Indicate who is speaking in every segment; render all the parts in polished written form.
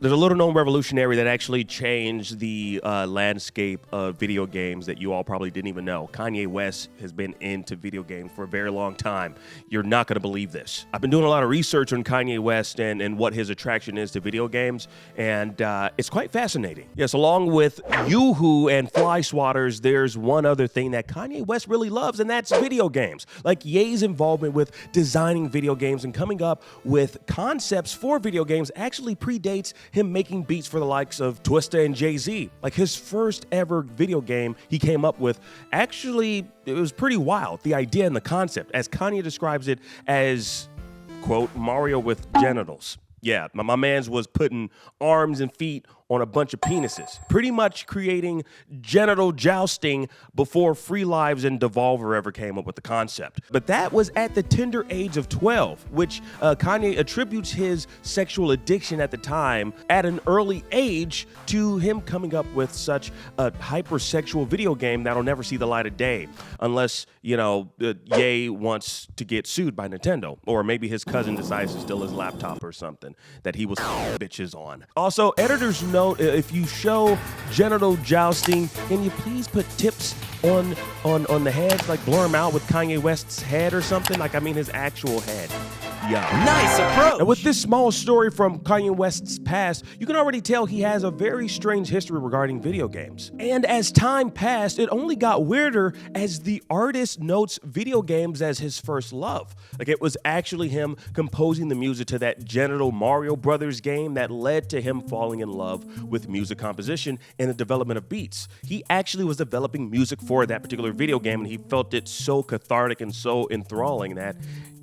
Speaker 1: There's a little-known revolutionary that actually changed the landscape of video games that you all probably didn't even know. Kanye West has been into video games for a very long time. You're not going to believe this. I've been doing a lot of research on Kanye West and what his attraction is to video games, and it's quite fascinating. Yes, along with Yoo-Hoo and Fly Swatters, there's one other thing that Kanye West really loves, and that's video games. Like Ye's involvement with designing video games and coming up with concepts for video games actually predates him making beats for the likes of Twista and Jay-Z. Like his first ever video game he came up with, actually, it was pretty wild. The idea and the concept, as Kanye describes it as, quote, Mario with genitals. Yeah, my man's was putting arms and feet on a bunch of penises, pretty much creating genital jousting before Free Lives and Devolver ever came up with the concept. But that was at the tender age of 12, which Kanye attributes his sexual addiction at the time at an early age to him coming up with such a hypersexual video game that'll never see the light of day, unless, you know, Ye wants to get sued by Nintendo, or maybe his cousin decides to steal his laptop or something that he was bitches on. Also, editors note, if you show genital jousting, can you please put tips on the heads, like blur them out with Kanye West's head or something? Like, I mean his actual head. Yeah.
Speaker 2: Nice approach.
Speaker 1: And with this small story from Kanye West's past, you can already tell he has a very strange history regarding video games. And as time passed, it only got weirder as the artist notes video games as his first love. Like, it was actually him composing the music to that genital Mario Brothers game that led to him falling in love with music composition and the development of beats. He actually was developing music for that particular video game, and he felt it so cathartic and so enthralling that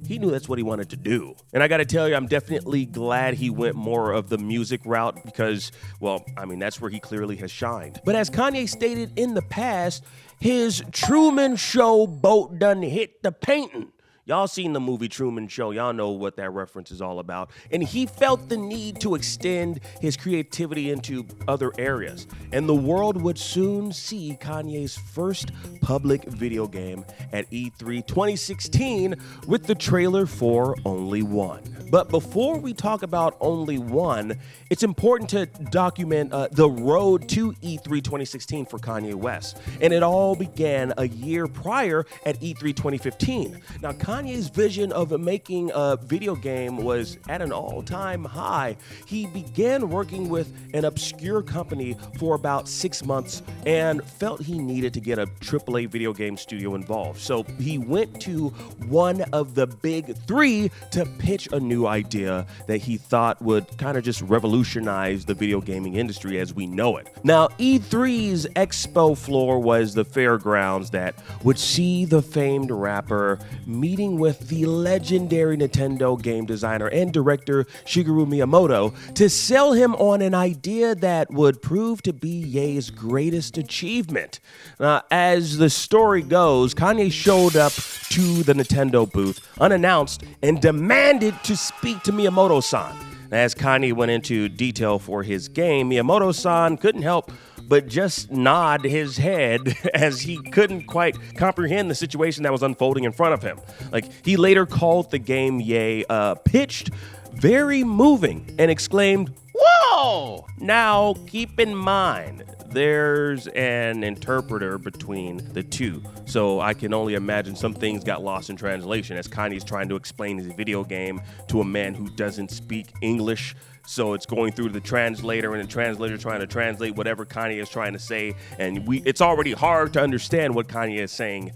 Speaker 1: he knew that's what he wanted to do. And I gotta tell you, I'm definitely glad he went more of the music route because, well, I mean, that's where he clearly has shined. But as Kanye stated in the past, his Truman Show boat done hit the painting. Y'all seen the movie Truman Show. Y'all know what that reference is all about. And he felt the need to extend his creativity into other areas. And the world would soon see Kanye's first public video game at E3 2016 with the trailer for Only One. But before we talk about Only One, it's important to document the road to E3 2016 for Kanye West. And it all began a year prior at E3 2015. Now, Kanye's vision of making a video game was at an all-time high. He began working with an obscure company for about 6 months and felt he needed to get a AAA video game studio involved. So he went to one of the big three to pitch a new idea that he thought would kind of just revolutionize the video gaming industry as we know it. Now, E3's expo floor was the fairgrounds that would see the famed rapper meeting with the legendary Nintendo game designer and director Shigeru Miyamoto to sell him on an idea that would prove to be Ye's greatest achievement. As the story goes, Kanye showed up to the Nintendo booth unannounced and demanded to speak to Miyamoto-san. As Kanye went into detail for his game, Miyamoto-san couldn't help but just nod his head as he couldn't quite comprehend the situation that was unfolding in front of him. Like, he later called the game Ye pitched very moving and exclaimed, "Whoa!" Now, keep in mind, there's an interpreter between the two, so I can only imagine some things got lost in translation as Kanye's trying to explain his video game to a man who doesn't speak English. So it's going through the translator, and the translator trying to translate whatever Kanye is trying to say, and it's already hard to understand what Kanye is saying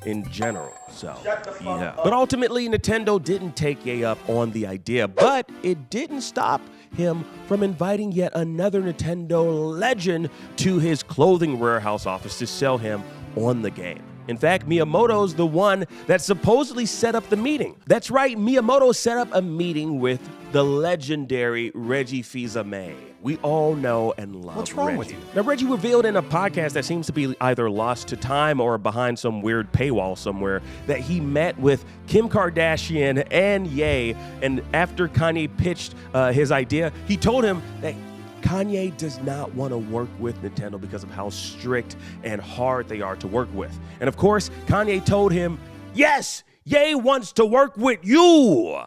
Speaker 1: in general. So, yeah. But ultimately, Nintendo didn't take Ye up on the idea, but it didn't stop him from inviting yet another Nintendo legend to his clothing warehouse office to sell him on the game. In fact, Miyamoto's the one that supposedly set up the meeting. That's right, Miyamoto set up a meeting with the legendary Reggie Fils-Aimé. We all know and love
Speaker 2: What's wrong
Speaker 1: Reggie.
Speaker 2: with you?
Speaker 1: Now, Reggie revealed in a podcast that seems to be either lost to time or behind some weird paywall somewhere that he met with Kim Kardashian and Ye, and after Kanye pitched his idea, he told him that Kanye does not want to work with Nintendo because of how strict and hard they are to work with. And of course, Kanye told him, yes, Ye wants to work with you.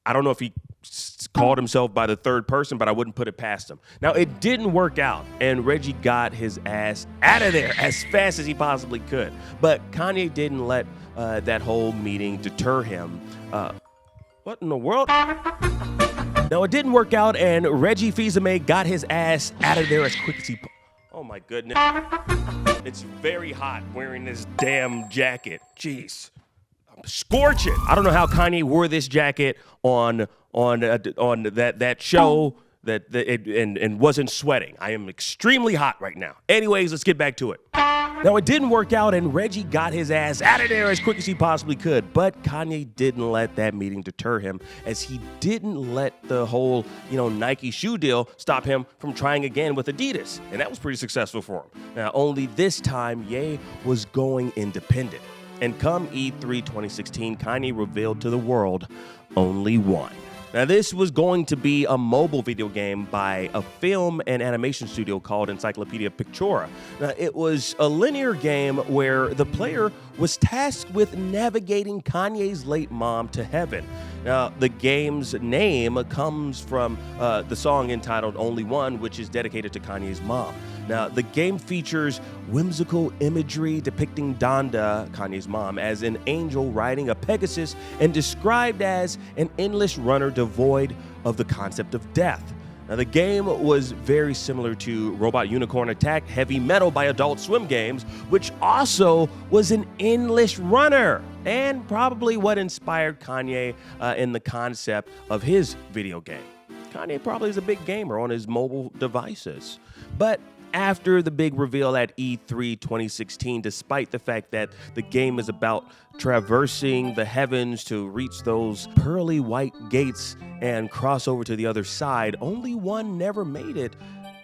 Speaker 1: I don't know if he called himself by the third person, but I wouldn't put it past him. Now, it didn't work out, and Reggie got his ass out of there as fast as he possibly could. But Kanye didn't let that whole meeting deter him. What in the world? No, it didn't work out, and Reggie Fils-Aime got his ass out of there as quick as he... Oh my goodness. It's very hot wearing this damn jacket. Jeez. I'm scorching. I don't know how Kanye wore this jacket on that show and wasn't sweating. I am extremely hot right now. Anyways, let's get back to it. Now, it didn't work out, and Reggie got his ass out of there as quick as he possibly could, but Kanye didn't let that meeting deter him, as he didn't let the whole, Nike shoe deal stop him from trying again with Adidas, and that was pretty successful for him. Now, only this time, Ye was going independent, and come E3 2016, Kanye revealed to the world only one. Now, this was going to be a mobile video game by a film and animation studio called Encyclopedia Pictura. Now, it was a linear game where the player was tasked with navigating Kanye's late mom to heaven. Now, the game's name comes from the song entitled Only One, which is dedicated to Kanye's mom. Now, the game features whimsical imagery depicting Donda, Kanye's mom, as an angel riding a Pegasus and described as an endless runner devoid of the concept of death. Now, the game was very similar to Robot Unicorn Attack Heavy Metal by Adult Swim Games, which also was an endless runner, and probably what inspired Kanye in the concept of his video game. Kanye probably is a big gamer on his mobile devices. But after the big reveal at E3 2016, despite the fact that the game is about traversing the heavens to reach those pearly white gates and cross over to the other side, only one never made it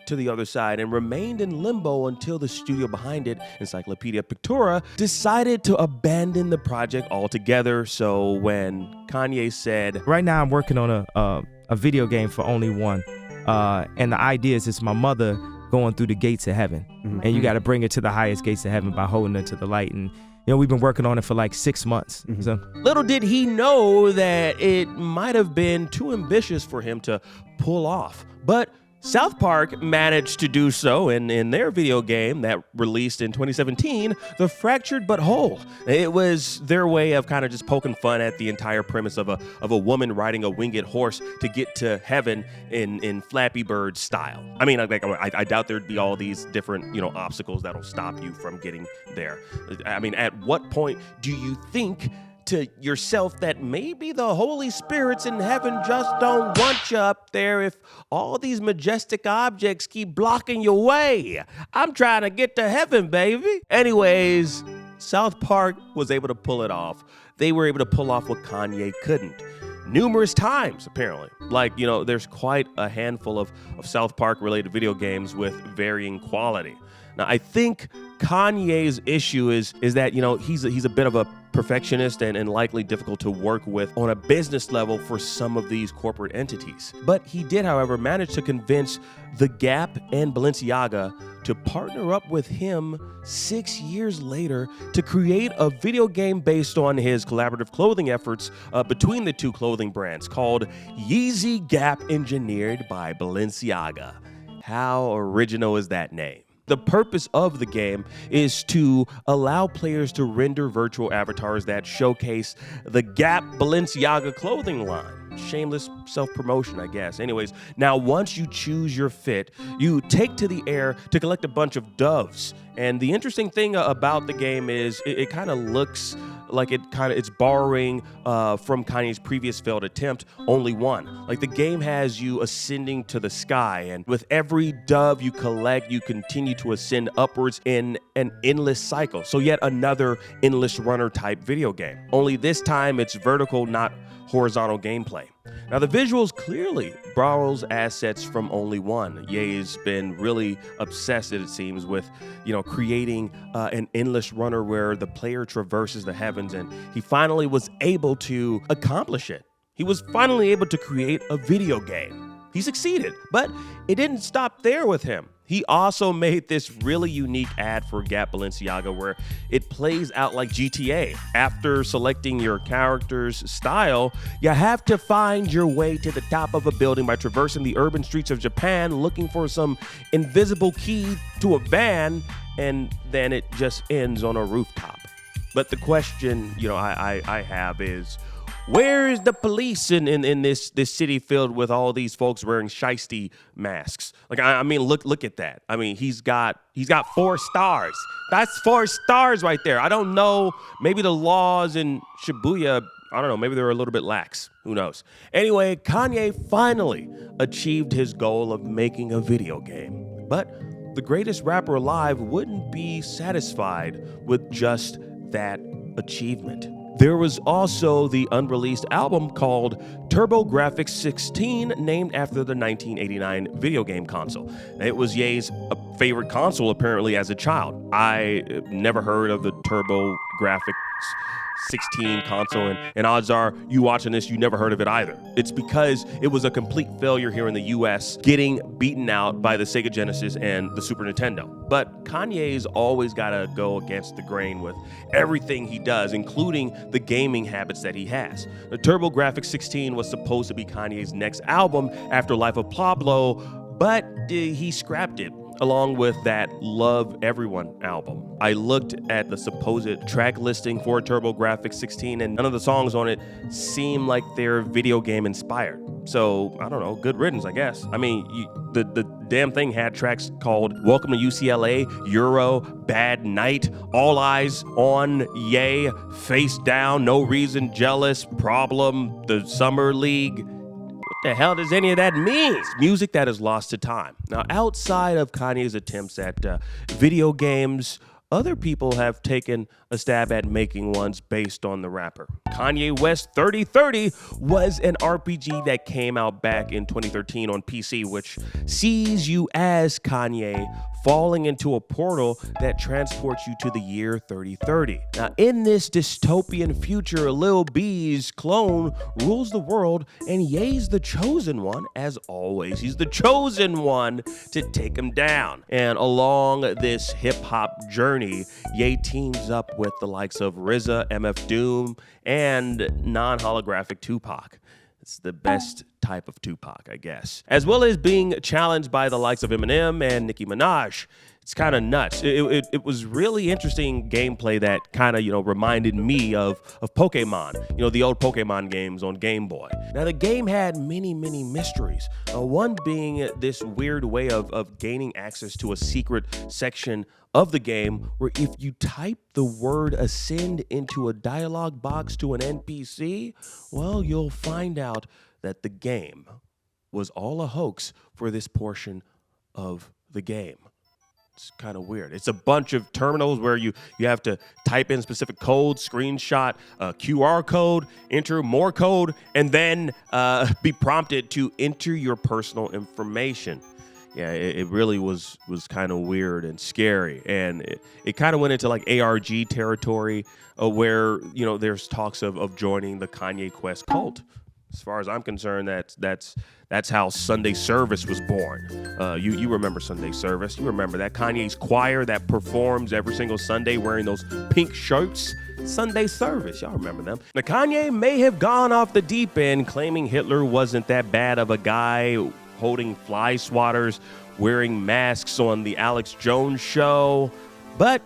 Speaker 1: to the other side and remained in limbo until the studio behind it, Encyclopedia Pictura, decided to abandon the project altogether. So when Kanye said,
Speaker 2: "Right now I'm working on a video game for only one, and the idea is it's my mother going through the gates of heaven, and you got to bring her to the highest gates of heaven by holding her to the light." And we've been working on it for like 6 months. So
Speaker 1: little did he know that it might have been too ambitious for him to pull off. But South Park managed to do so in their video game that released in 2017, The Fractured But Whole. It was their way of kind of just poking fun at the entire premise of a woman riding a winged horse to get to heaven in Flappy Bird style. I mean, I doubt there'd be all these different, obstacles that'll stop you from getting there. I mean, at what point do you think to yourself that maybe the Holy Spirits in heaven just don't want you up there if all these majestic objects keep blocking your way? I'm trying to get to heaven, baby. Anyways, South Park was able to pull it off. They were able to pull off what Kanye couldn't. Numerous times, apparently. There's quite a handful of South Park-related video games with varying quality. Now, I think Kanye's issue is that, he's a bit of a perfectionist and likely difficult to work with on a business level for some of these corporate entities. But he did, however, manage to convince The Gap and Balenciaga to partner up with him 6 years later to create a video game based on his collaborative clothing efforts between the two clothing brands called Yeezy Gap Engineered by Balenciaga. How original is that name? The purpose of the game is to allow players to render virtual avatars that showcase the Gap Balenciaga clothing line. Shameless self-promotion, I guess. Anyways, now once you choose your fit, you take to the air to collect a bunch of doves. And the interesting thing about the game is it kind of looks like it's borrowing from Kanye's previous failed attempt, Only One. Like, the game has you ascending to the sky, and with every dove you collect, you continue to ascend upwards in an endless cycle. So yet another endless runner type video game. Only this time it's vertical, not horizontal gameplay. Now, the visuals clearly borrows assets from Only One. Ye's been really obsessed, it seems, with creating an endless runner where the player traverses the heavens, and he finally was able to accomplish it. He was finally able to create a video game. He succeeded, but it didn't stop there with him. He also made this really unique ad for Gap Balenciaga where it plays out like GTA. After selecting your character's style, you have to find your way to the top of a building by traversing the urban streets of Japan looking for some invisible key to a van, and then it just ends on a rooftop. But the question, I have is, where is the police in this city filled with all these folks wearing shiesty masks? Like, I mean, look at that. I mean, he's got 4 stars. That's 4 stars right there. I don't know. Maybe the laws in Shibuya, I don't know. Maybe they're a little bit lax. Who knows? Anyway, Kanye finally achieved his goal of making a video game. But the greatest rapper alive wouldn't be satisfied with just that achievement. There was also the unreleased album called TurboGrafx-16, named after the 1989 video game console. It was Ye's favorite console, apparently, as a child. I never heard of the TurboGrafx-16 console, and odds are you watching this, you never heard of it either. It's because it was a complete failure here in the US, getting beaten out by the Sega Genesis and the Super Nintendo. But Kanye's always got to go against the grain with everything he does, including the gaming habits that he has. The TurboGrafx-16 was supposed to be Kanye's next album after Life of Pablo, but he scrapped it, along with that Love Everyone album. I looked at the supposed track listing for TurboGrafx-16, and none of the songs on it seem like they're video game inspired. So, I don't know, good riddance, I guess. I mean, the damn thing had tracks called Welcome to UCLA, Euro, Bad Night, All Eyes on Ye, Face Down, No Reason, Jealous, Problem, The Summer League. What the hell does any of that mean? It's music that is lost to time. Now, outside of Kanye's attempts at video games, other people have taken a stab at making ones based on the rapper. Kanye West 3030 was an RPG that came out back in 2013 on PC, which sees you as Kanye falling into a portal that transports you to the year 3030. Now, in this dystopian future, Lil B's clone rules the world, and Ye's the chosen one, as always. He's the chosen one to take him down. And along this hip-hop journey, Ye teams up with the likes of RZA, MF Doom, and non-holographic Tupac. It's the best type of Tupac, I guess. As well as being challenged by the likes of Eminem and Nicki Minaj. It's kind of nuts. It was really interesting gameplay that kind of, reminded me of Pokemon, the old Pokemon games on Game Boy. Now, the game had many, many mysteries. One being this weird way of gaining access to a secret section of the game where if you type the word ascend into a dialogue box to an NPC, well, you'll find out that the game was all a hoax for this portion of the game. It's kind of weird. It's a bunch of terminals where you have to type in specific codes, screenshot a QR code, enter more code, and then be prompted to enter your personal information. Yeah, it really was kind of weird and scary, and it kind of went into like ARG territory where there's talks of joining the Kanye Quest cult. As far as I'm concerned, that's how Sunday Service was born. You remember Sunday Service? You remember that Kanye's choir that performs every single Sunday wearing those pink shirts? Sunday Service, y'all remember them. Now, Kanye may have gone off the deep end, claiming Hitler wasn't that bad of a guy, holding fly swatters, wearing masks on the Alex Jones show. But,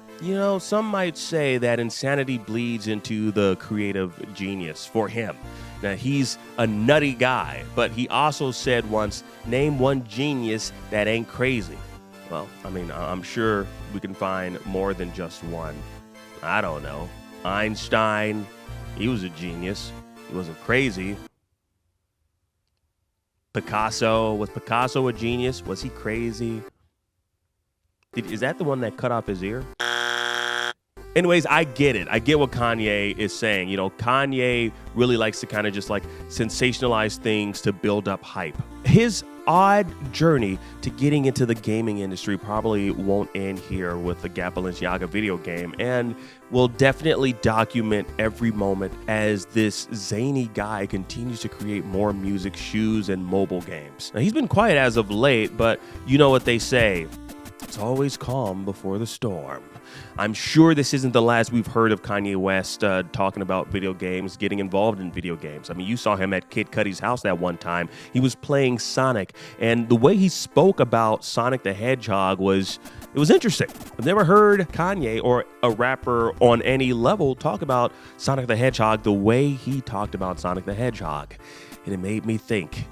Speaker 1: some might say that insanity bleeds into the creative genius for him. Now, he's a nutty guy, but he also said once, name one genius that ain't crazy. Well, I mean, I'm sure we can find more than just one. I don't know. Einstein, he was a genius. He wasn't crazy. Picasso, was Picasso a genius? Was he crazy? Is that the one that cut off his ear? Anyways, I get it. I get what Kanye is saying. Kanye really likes to kind of just like sensationalize things to build up hype. His odd journey to getting into the gaming industry probably won't end here with the Gap Balenciaga video game, and will definitely document every moment as this zany guy continues to create more music, shoes, and mobile games. Now, he's been quiet as of late, but you know what they say. It's always calm before the storm. I'm sure this isn't the last we've heard of Kanye West talking about video games, getting involved in video games. I mean, you saw him at Kid Cudi's house that one time. He was playing Sonic, and the way he spoke about Sonic the Hedgehog was interesting. I've never heard Kanye or a rapper on any level talk about Sonic the Hedgehog the way he talked about Sonic the Hedgehog. And it made me think,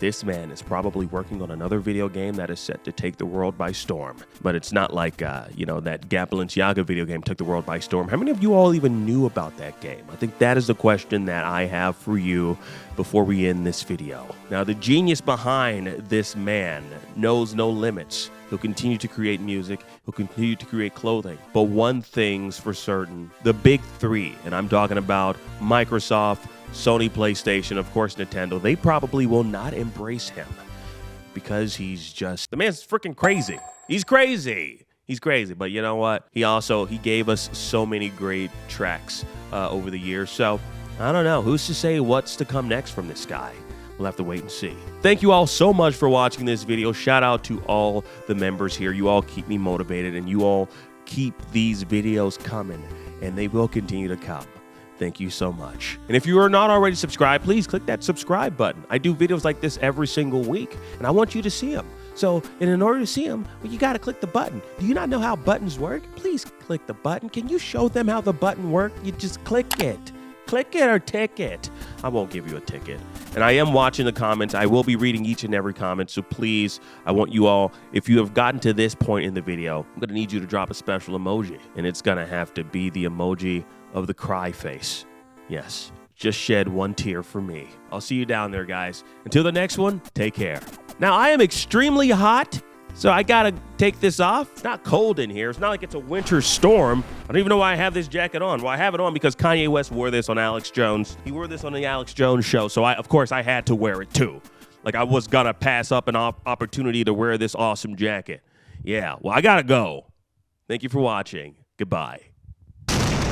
Speaker 1: this man is probably working on another video game that is set to take the world by storm. But it's not like, that Gap Balenciaga video game took the world by storm. How many of you all even knew about that game? I think that is the question that I have for you before we end this video. Now, the genius behind this man knows no limits. He'll continue to create music. He'll continue to create clothing. But one thing's for certain, the big three, and I'm talking about Microsoft, Sony, PlayStation, of course, Nintendo, they probably will not embrace him because the man's freaking crazy. He's crazy. He's crazy. But you know what? He gave us so many great tracks over the years. So I don't know. Who's to say what's to come next from this guy? We'll have to wait and see. Thank you all so much for watching this video. Shout out to all the members here. You all keep me motivated, and you all keep these videos coming, and they will continue to come. Thank you so much. And if you are not already subscribed, please click that subscribe button. I do videos like this every single week, and I want you to see them. So, in order to see them, you got to click the button. Do you not know how buttons work? Please click the button. Can you show them how the button works? You just click it. Click it or ticket. I won't give you a ticket. And I am watching the comments. I will be reading each and every comment. So please, I want you all, if you have gotten to this point in the video, I'm going to need you to drop a special emoji. And it's going to have to be the emoji of the cry face. Yes, just shed one tear for me. I'll see you down there, guys. Until the next one, take care. Now, I am extremely hot, so I gotta take this off. It's not cold in here. It's not like it's a winter storm. I don't even know why I have this jacket on. Well, I have it on because Kanye West wore this on Alex Jones. He wore this on the Alex Jones show, so of course I had to wear it too. Like I was gonna pass up an opportunity to wear this awesome jacket. Yeah, well, I gotta go. Thank you for watching. Goodbye.